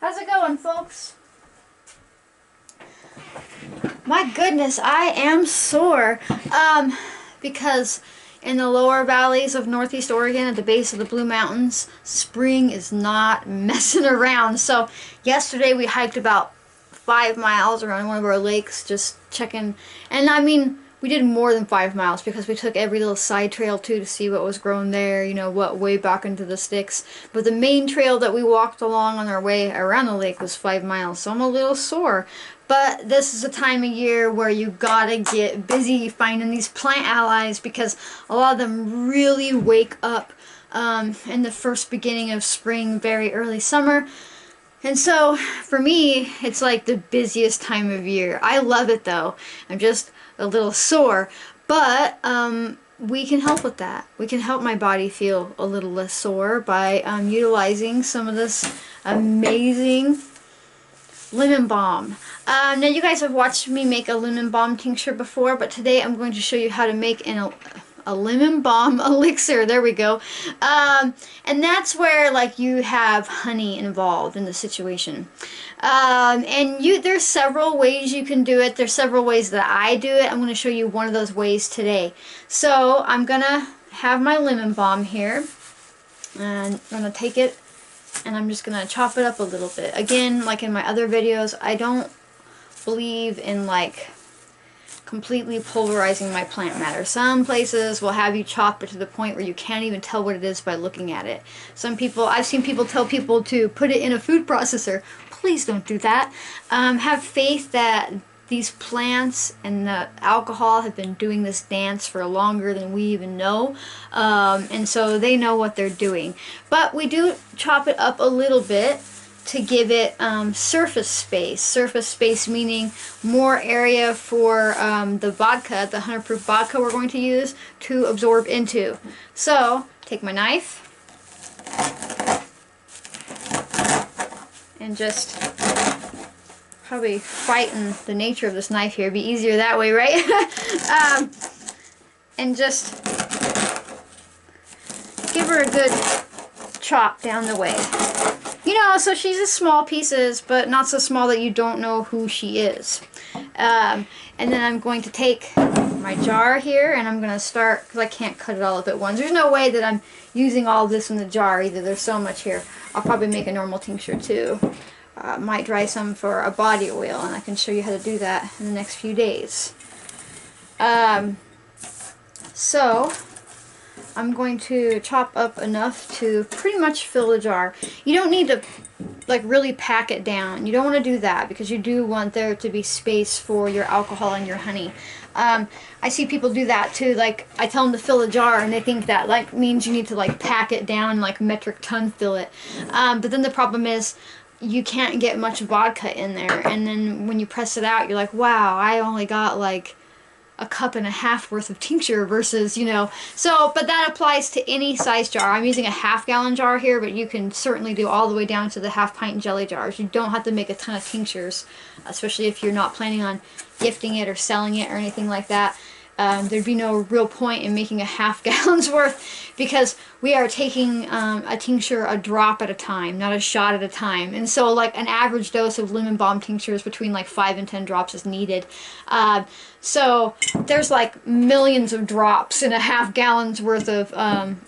How's it going, folks? My goodness, I am sore. Because in the lower valleys of Northeast Oregon at the base of the Blue Mountains, spring is not messing around. So yesterday we hiked about 5 miles around one of our lakes, just checking. And I mean, we did more than 5 miles because we took every little side trail too to see what was growing there, you know, what way back into the sticks. But the main trail that we walked along on our way around the lake was 5 miles, so I'm a little sore. But this is a time of year where you gotta get busy finding these plant allies because a lot of them really wake up in the first beginning of spring, very early summer. And so for me, it's like the busiest time of year. I love it though. I'm just a little sore, but we can help with that. We can help my body feel a little less sore by utilizing some of this amazing lemon balm. Now you guys have watched me make a lemon balm tincture before, but today I'm going to show you how to make a lemon balm elixir. There we go. And that's where like you have honey involved in the situation. And there's several ways you can do it. There's several ways that I do it. I'm going to show you one of those ways today. So I'm going to have my lemon balm here, and I'm going to take it and I'm just going to chop it up a little bit. Again, like in my other videos, I don't believe in like completely pulverizing my plant matter. Some places will have you chop it to the point where you can't even tell what it is by looking at it. I've seen people tell people to put it in a food processor. Please don't do that. Have faith that these plants and the alcohol have been doing this dance for longer than we even know, and so they know what they're doing. But we do chop it up a little bit to give it surface space. Surface space meaning more area for the vodka, the 100 proof vodka we're going to use, to absorb into. So take my knife and just probably fighting the nature of this knife here. It'd be easier that way, right? And just give her a good chop down the way. You know, so she's just small pieces, but not so small that you don't know who she is. And then I'm going to take my jar here, and I'm going to start, because I can't cut it all up at once. There's no way that I'm using all this in the jar either. There's so much here. I'll probably make a normal tincture too. Might dry some for a body oil, and I can show you how to do that in the next few days. So I'm going to chop up enough to pretty much fill the jar. You don't need to like really pack it down. You don't want to do that because you do want there to be space for your alcohol and your honey. I see people do that too. Like I tell them to fill a jar and they think that like means you need to like pack it down, like metric ton fill it. But then the problem is you can't get much vodka in there, and then when you press it out you're like, wow, I only got like a cup and a half worth of tincture versus, you know. So, but that applies to any size jar. I'm using a half-gallon jar here, but you can certainly do all the way down to the half-pint jelly jars. You don't have to make a ton of tinctures, especially if you're not planning on gifting it or selling it or anything like that. There'd be no real point in making a half-gallon's worth because we are taking a tincture a drop at a time, not a shot at a time. And so like an average dose of lemon balm tincture is between like 5 and 10 drops is needed. So there's like millions of drops in a half-gallon's worth of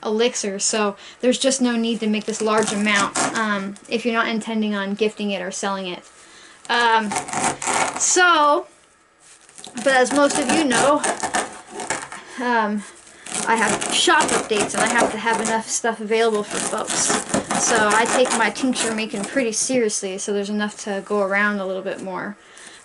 elixir, so there's just no need to make this large amount if you're not intending on gifting it or selling it. But as most of you know, I have shop updates and I have to have enough stuff available for folks. So I take my tincture making pretty seriously, so there's enough to go around a little bit more.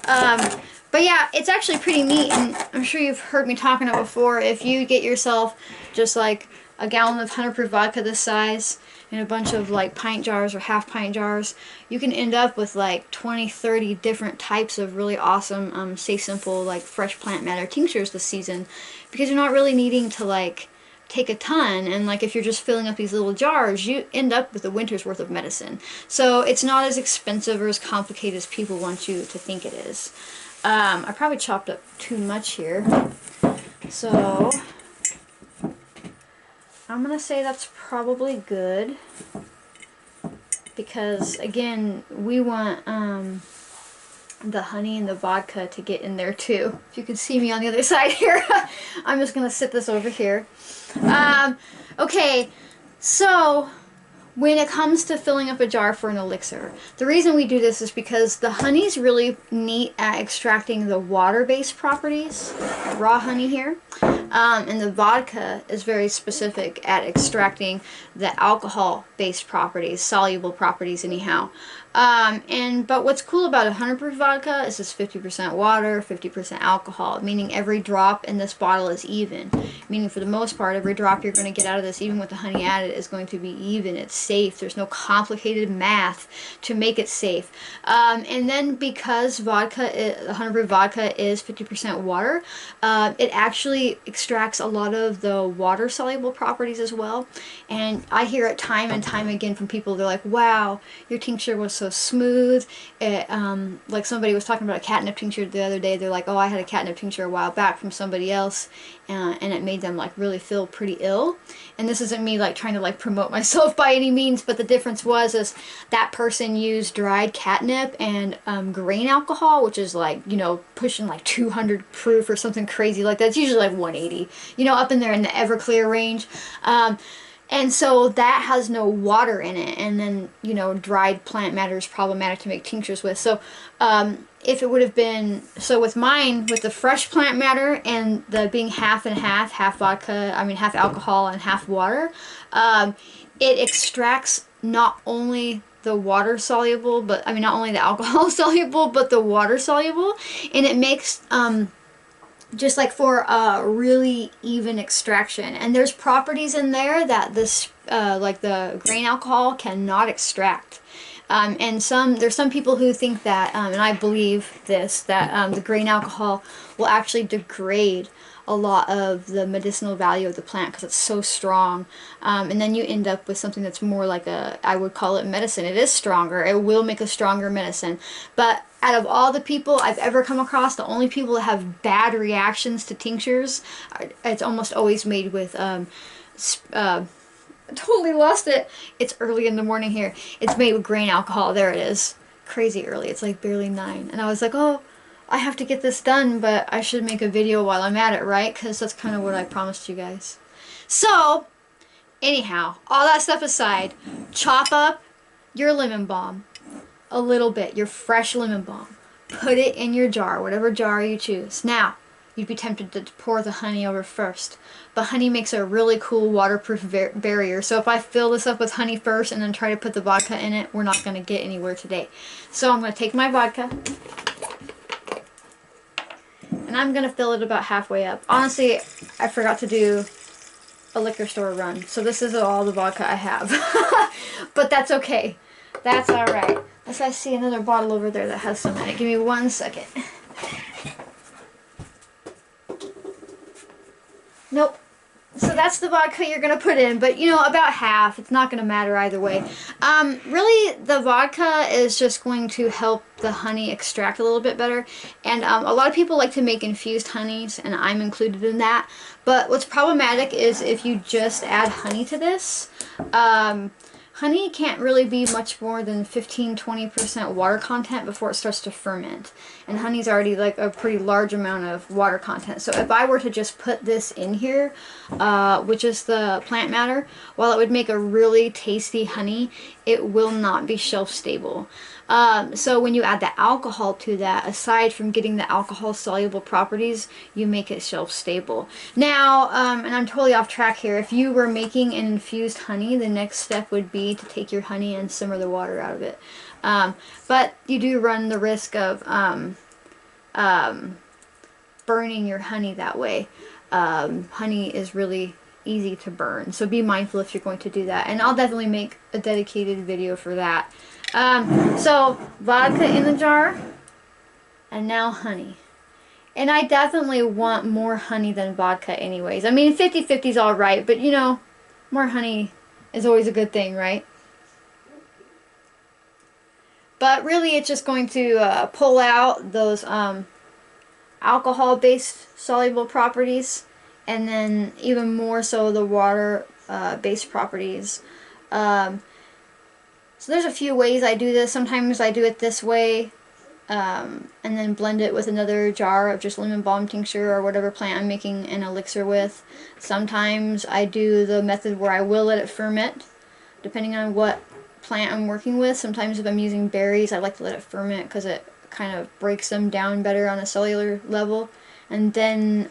But yeah, it's actually pretty neat, and I'm sure you've heard me talking about it before. If you get yourself just like a gallon of 100 proof vodka this size in a bunch of like pint jars or half pint jars, you can end up with like 20-30 different types of really awesome, Stay Simple, like fresh plant matter tinctures this season, because you're not really needing to like take a ton, and like if you're just filling up these little jars, you end up with a winter's worth of medicine. So it's not as expensive or as complicated as people want you to think it is. I probably chopped up too much here, so I'm gonna say that's probably good. because again, we want the honey and the vodka to get in there too. If you can see me on the other side here, I'm just gonna sit this over here. Okay, so when it comes to filling up a jar for an elixir, the reason we do this is because the honey's really neat at extracting the water-based properties, raw honey here, and the vodka is very specific at extracting the alcohol-based properties, soluble properties anyhow. But what's cool about 100 proof vodka is it's 50% water, 50% alcohol, meaning every drop in this bottle is even. Meaning for the most part, every drop you're going to get out of this, even with the honey added, is going to be even. It's safe. There's no complicated math to make it safe. And then because vodka, 100 proof vodka is 50% water, it actually extracts a lot of the water soluble properties as well. And I hear it time and time again from people. They're like, wow, your tincture was so smooth. It, like somebody was talking about a catnip tincture the other day. They're like, oh, I had a catnip tincture a while back from somebody else, and it made them like really feel pretty ill. And this isn't me like trying to like promote myself by any means, but the difference was is that person used dried catnip and grain alcohol, which is like, you know, pushing like 200 proof or something crazy like that. It's usually like 180, you know, up in there in the Everclear range. And so that has no water in it, and then, you know, dried plant matter is problematic to make tinctures with. So if it would have been, so with mine, with the fresh plant matter and the being half and half, half vodka, I mean half alcohol and half water, it extracts not only the water soluble, but I mean not only the alcohol soluble, but the water soluble, and it makes just like for a really even extraction. And there's properties in there that this like the grain alcohol cannot extract. And there's some people who think that, and I believe this, that the grain alcohol will actually degrade a lot of the medicinal value of the plant because it's so strong, and then you end up with something that's more like I would call it medicine. It is stronger. It will make a stronger medicine, but out of all the people I've ever come across, the only people that have bad reactions to tinctures, it's almost always made with I totally lost it. It's early in the morning here. It's made with grain alcohol. There it is. Crazy early. It's like barely 9. And I was like, oh, I have to get this done, but I should make a video while I'm at it, right? Because that's kind of what I promised you guys. So, anyhow, all that stuff aside, chop up your lemon balm a little bit, your fresh lemon balm. Put it in your jar, whatever jar you choose. Now, you'd be tempted to pour the honey over first, but honey makes a really cool waterproof barrier. So if I fill this up with honey first and then try to put the vodka in it, we're not going to get anywhere today. So I'm going to take my vodka, and I'm going to fill it about halfway up. Honestly, I forgot to do a liquor store run, so this is all the vodka I have. But that's okay. That's alright. Unless I see another bottle over there that has some in it. Give me 1 second. Nope. So that's the vodka you're going to put in, but you know, about half. It's not going to matter either way. Really, the vodka is just going to help the honey extract a little bit better. And a lot of people like to make infused honeys, and I'm included in that. But what's problematic is if you just add honey to this, honey can't really be much more than 15-20% water content before it starts to ferment. And honey's already like a pretty large amount of water content. So if I were to just put this in here, which is the plant matter, while it would make a really tasty honey, it will not be shelf stable. So when you add the alcohol to that, aside from getting the alcohol soluble properties, you make it shelf stable. Now, and I'm totally off track here, if you were making an infused honey, the next step would be to take your honey and simmer the water out of it. But you do run the risk of burning your honey that way. Honey is really easy to burn, so be mindful if you're going to do that. And I'll definitely make a dedicated video for that. So vodka in the jar, and now honey. And I definitely want more honey than vodka anyways. I mean, 50-50 is alright, but you know, more honey is always a good thing, right? But really it's just going to pull out those alcohol-based soluble properties, and then even more so the water-based properties. So there's a few ways I do this. Sometimes I do it this way, and then blend it with another jar of just lemon balm tincture or whatever plant I'm making an elixir with. Sometimes I do the method where I will let it ferment, depending on what plant I'm working with. Sometimes if I'm using berries, I like to let it ferment because it kind of breaks them down better on a cellular level. And then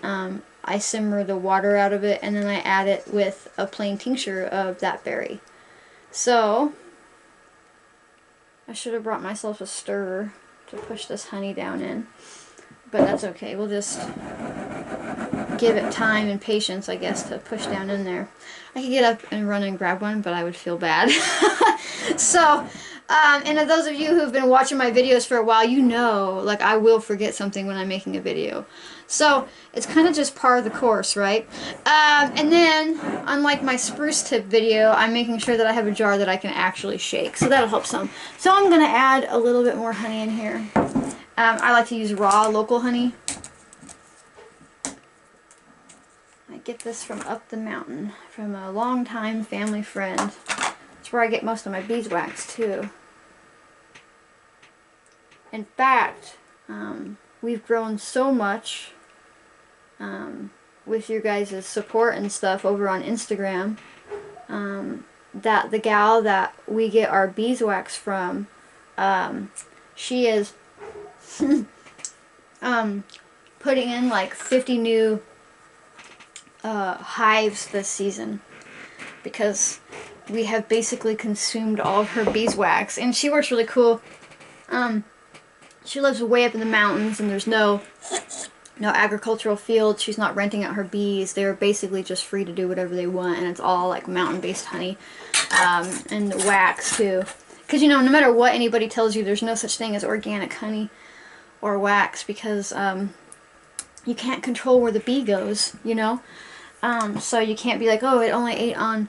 I simmer the water out of it, and then I add it with a plain tincture of that berry. So I should have brought myself a stirrer to push this honey down in, but that's okay. We'll just give it time and patience, I guess, to push down in there. I could get up and run and grab one, but I would feel bad. So, and those of you who've been watching my videos for a while, you know, like, I will forget something when I'm making a video. So, it's kind of just par of the course, right? And then, unlike my spruce tip video, I'm making sure that I have a jar that I can actually shake. So that'll help some. So I'm going to add a little bit more honey in here. I like to use raw local honey. I get this from up the mountain, from a longtime family friend. That's where I get most of my beeswax too. In fact, we've grown so much with your guys' support and stuff over on Instagram, that the gal that we get our beeswax from, she is putting in like 50 new hives this season, because we have basically consumed all of her beeswax. And she works really cool. She lives way up in the mountains, and there's no agricultural field. She's not renting out her bees. They're basically just free to do whatever they want, and it's all like mountain-based honey, and wax too. Because, you know, no matter what anybody tells you, there's no such thing as organic honey or wax, because you can't control where the bee goes, you know. So you can't be like, oh, it only ate on,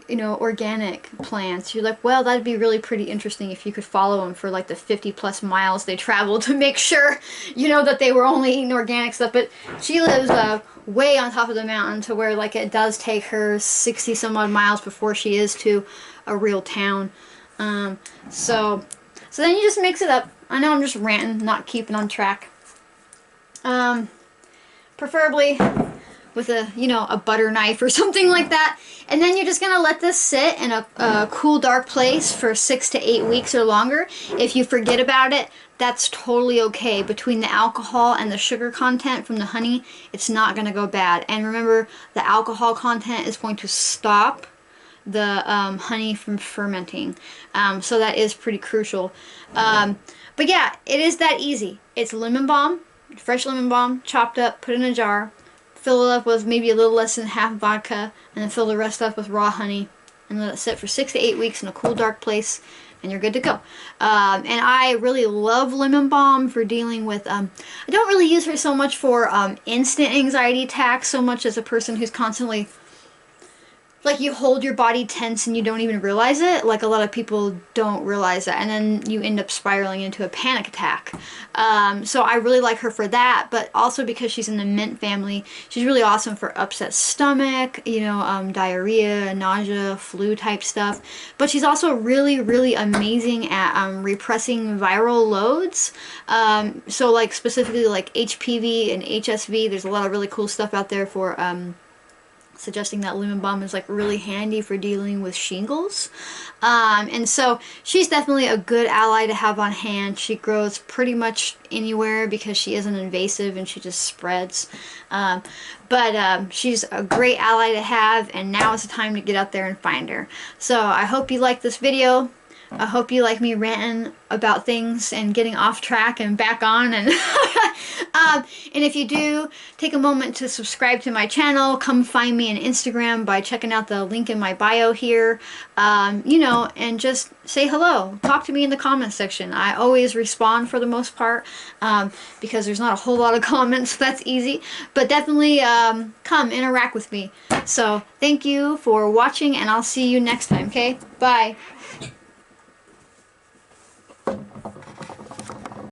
you know, organic plants. You're like, well, that'd be really pretty interesting if you could follow them for like the 50+ miles they traveled to make sure, you know, that they were only eating organic stuff. But she lives way on top of the mountain, to where like it does take her 60 some odd miles before she is to a real town. So then you just mix it up. I know I'm just ranting, not keeping on track. Preferably with a, you know, a butter knife or something like that. And then you're just going to let this sit in a cool, dark place for 6 to 8 weeks or longer. If you forget about it, that's totally okay. Between the alcohol and the sugar content from the honey, it's not going to go bad. And remember, the alcohol content is going to stop the honey from fermenting. So that is pretty crucial. But yeah, it is that easy. It's lemon balm, fresh lemon balm, chopped up, put in a jar. Fill it up with maybe a little less than half vodka, and then fill the rest up with raw honey, and let it sit for 6 to 8 weeks in a cool, dark place, and you're good to go. And I really love lemon balm for dealing with, I don't really use her so much for instant anxiety attacks, so much as a person who's constantly, like, you hold your body tense and you don't even realize it. Like, a lot of people don't realize that, and then you end up spiraling into a panic attack. So I really like her for that, but also because she's in the mint family, she's really awesome for upset stomach, you know, diarrhea, nausea, flu type stuff. But she's also really, really amazing at repressing viral loads. So like specifically like HPV and HSV, there's a lot of really cool stuff out there for suggesting that lemon balm is like really handy for dealing with shingles. And so she's definitely a good ally to have on hand. She grows pretty much anywhere because she isn't invasive and she just spreads. But she's a great ally to have, and now is the time to get out there and find her. So I hope you like this video. I hope you like me ranting about things and getting off track and back on. And and if you do, take a moment to subscribe to my channel. Come find me on Instagram by checking out the link in my bio here. You know, and just say hello. Talk to me in the comments section. I always respond for the most part, because there's not a whole lot of comments, so that's easy. But definitely come interact with me. So thank you for watching, and I'll see you next time, okay? Bye.